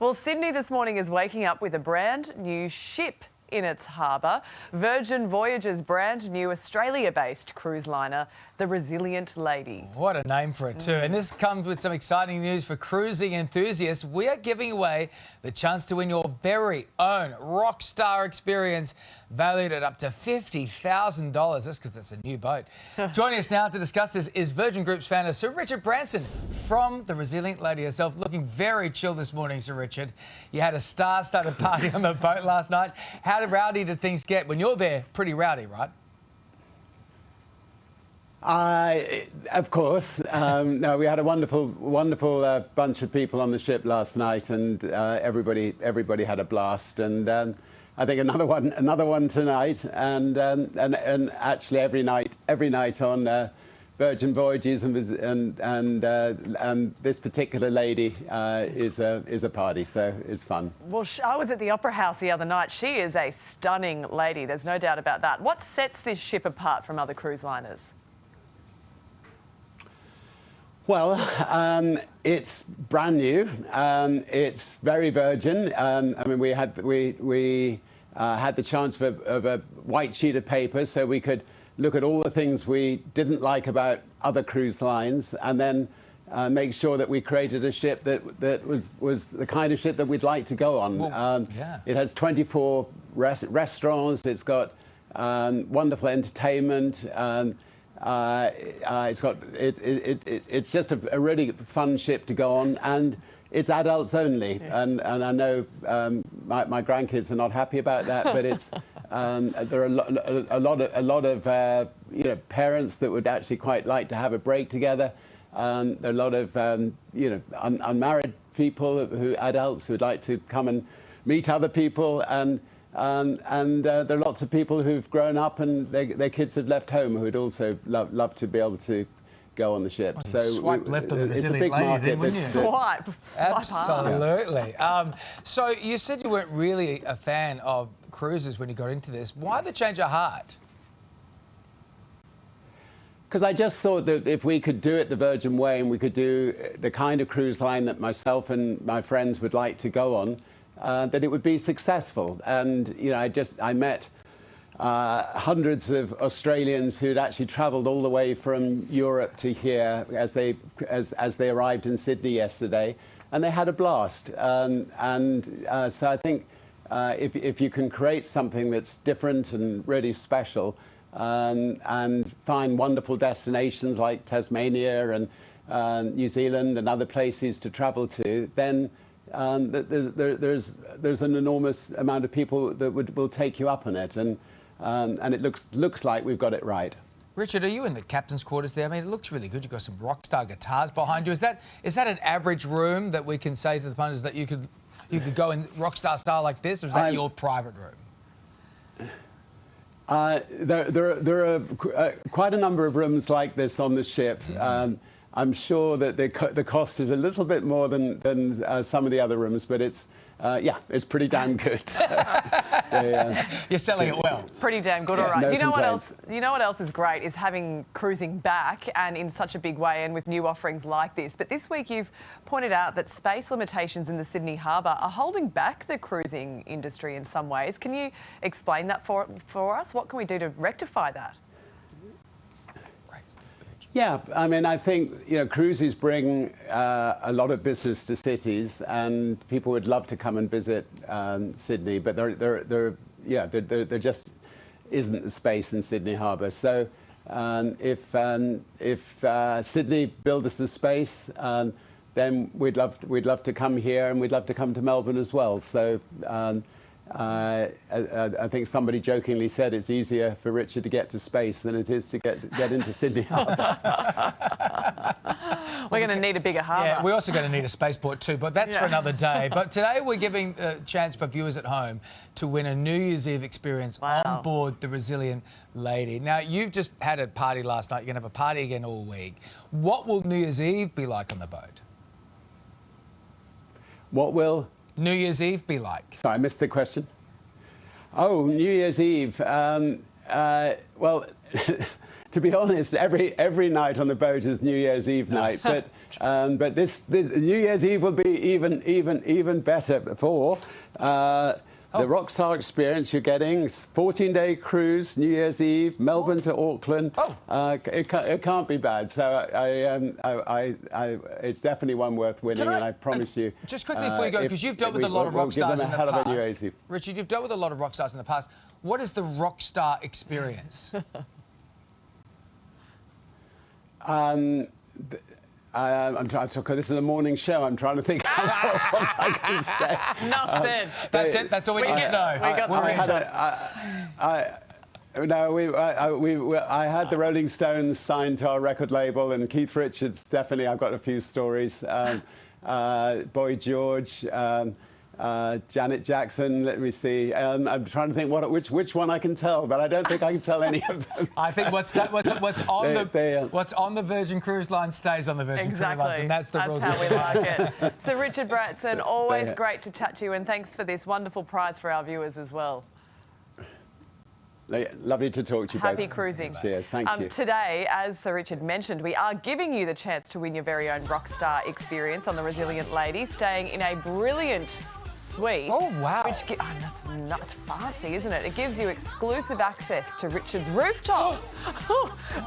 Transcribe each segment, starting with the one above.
Well, Sydney this morning is waking up with a brand new ship in its harbour. Virgin Voyages' brand new Australia-based cruise liner, the Resilient Lady. What a name for it too. And this comes with some exciting news for cruising enthusiasts. We are giving away the chance to win your very own rock star experience valued at up to $50,000. That's because it's a new boat. Joining us now to discuss this is Virgin Group's founder, Sir Richard Branson, from the Resilient Lady herself. Looking very chill this morning, Sir Richard. You had a star-studded party on the boat last night. How rowdy did things get? When you're there, pretty rowdy, right? Of course. No, we had a wonderful bunch of people on the ship last night, and everybody had a blast. And I think another one tonight, and actually every night on Virgin Voyages and this particular lady is a party, so it's fun. Well, I was at the Opera House the other night. She is a stunning lady. There's no doubt about that. What sets this ship apart from other cruise liners? Well, it's brand new. It's very virgin. I mean, we had the chance of a white sheet of paper, so we could look at all the things we didn't like about other cruise lines, and then make sure that we created a ship that was the kind of ship that we'd like to go on. Well, yeah. It has 24 restaurants. It's got wonderful entertainment. It's just a really fun ship to go on, and it's adults only. Yeah. And I know my grandkids are not happy about that, but it's there are a lot of parents that would actually quite like to have a break together. There are a lot of unmarried people adults who'd like to come and meet other people, and there are lots of people who've grown up and their kids have left home who'd also love to be able to go on the ship. Well, so swipe left on the Resilient Lady, then, wouldn't you? Swipe Absolutely. So you said you weren't really a fan of cruises when you got into this. Why the change of heart? Because I just thought that if we could do it the Virgin way, and we could do the kind of cruise line that myself and my friends would like to go on, that it would be successful. And I met hundreds of Australians who'd actually travelled all the way from Europe to here as they arrived in Sydney yesterday, and they had a blast. So I think if you can create something that's different and really special, and find wonderful destinations like Tasmania and New Zealand and other places to travel to, then there's an enormous amount of people that will take you up on it, and it looks like we've got it right. Richard, are you in the captain's quarters there? I mean, it looks really good. You've got some rock star guitars behind you. Is that an average room that we can say to the punters that you could go in rock star style like this, or is that your private room? There are quite a number of rooms like this on the ship. I'm sure that the cost is a little bit more than some of the other rooms, but it's pretty damn good. You're selling it well. It's pretty damn good, all right. No Do you know complaints. what else? You know what else is great is having cruising back, and in such a big way, and with new offerings like this. But this week you've pointed out that space limitations in the Sydney harbour are holding back the cruising industry in some ways. Can you explain that for us? What can we do to rectify that? Yeah, I mean, I think cruises bring a lot of business to cities, and people would love to come and visit Sydney, but there just isn't the space in Sydney Harbour. So if Sydney build us the space, then we'd love to come here, and we'd love to come to Melbourne as well. So. I think somebody jokingly said it's easier for Richard to get to space than it is to get into Sydney Harbour. We're going to need a bigger harbour. Yeah, we're also going to need a spaceport too, but that's for another day. But today we're giving a chance for viewers at home to win a New Year's Eve experience on board the Resilient Lady. Now, you've just had a party last night. You're going to have a party again all week. What will New Year's Eve be like on the boat? What will New Year's Eve be like? Sorry, I missed the question. Oh, New Year's Eve. Well, to be honest, every night on the boat is New Year's Eve night. But But this New Year's Eve will be even better for the Rockstar experience. You're getting 14-day cruise, New Year's Eve, Melbourne to Auckland. It can't be bad. So it's definitely one worth winning, and I promise you. Just quickly before you go, because you've dealt with a lot of rock stars in the past. Richard, you've dealt with a lot of rock stars in the past. What is the Rockstar experience? I'm trying to talk. This is a morning show. I'm trying to think what I can say. Enough said. That's it. That's all we need to know. I had the Rolling Stones signed to our record label, and Keith Richards, definitely. I've got a few stories. Boy George, Janet Jackson. Let me see. I'm trying to think which one I can tell, but I don't think I can tell any of them. I think what's on the Virgin Cruise Line stays on the Virgin Cruise Lines, and that's the rules. That's how we like it. So Richard Branson, always great to chat to you, and thanks for this wonderful prize for our viewers as well. Lovely to talk to you both. Happy cruising. Cheers, thank you. Today, as Sir Richard mentioned, we are giving you the chance to win your very own Rockstar experience on the Resilient Lady, staying in a brilliant suite. Oh, wow. That's fancy, isn't it? It gives you exclusive access to Richard's rooftop.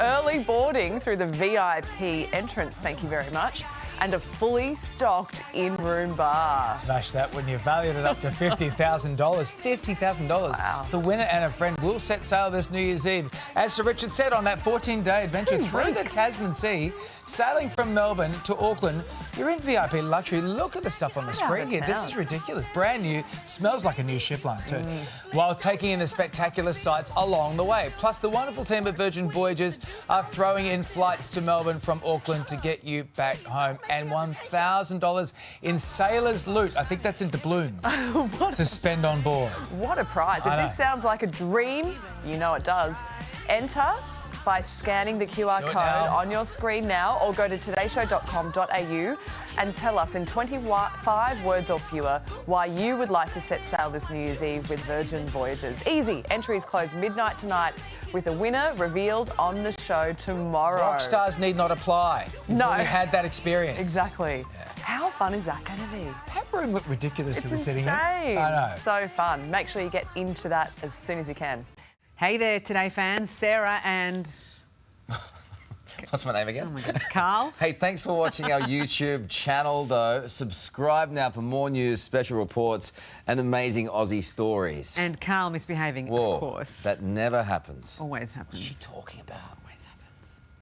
Early boarding through the VIP entrance, thank you very much. And a fully stocked in-room bar. Smash that, wouldn't you? Valued at up to $50,000. $50,000. Wow. The winner and a friend will set sail this New Year's Eve. As Sir Richard said, on that 14-day adventure through the Tasman Sea, sailing from Melbourne to Auckland, you're in VIP luxury. Look at the stuff on the screen here. This is ridiculous. Brand new. Smells like a new ship line too. While taking in the spectacular sights along the way. Plus, the wonderful team at Virgin Voyages are throwing in flights to Melbourne from Auckland to get you back home. And $1,000 in sailors' loot. I think that's in doubloons to spend on board. What a prize. If this sounds like a dream, you know it does. Enter by scanning the QR code on your screen now, or go to todayshow.com.au and tell us in 25 words or fewer why you would like to set sail this New Year's Eve with Virgin Voyages. Easy. Entries close midnight tonight, with a winner revealed on the show tomorrow. Rock stars need not apply. You've already had that experience. Exactly. Yeah. How fun is that going to be? That room looked ridiculous to be sitting in. It's insane. I know. So fun. Make sure you get into that as soon as you can. Hey there, Today fans. Sarah and... What's my name again? Oh my goodness, Carl. Hey, thanks for watching our YouTube channel, though. Subscribe now for more news, special reports, and amazing Aussie stories. And Carl misbehaving, Whoa, of course. that never happens. Always happens. What's she talking about? Always happens.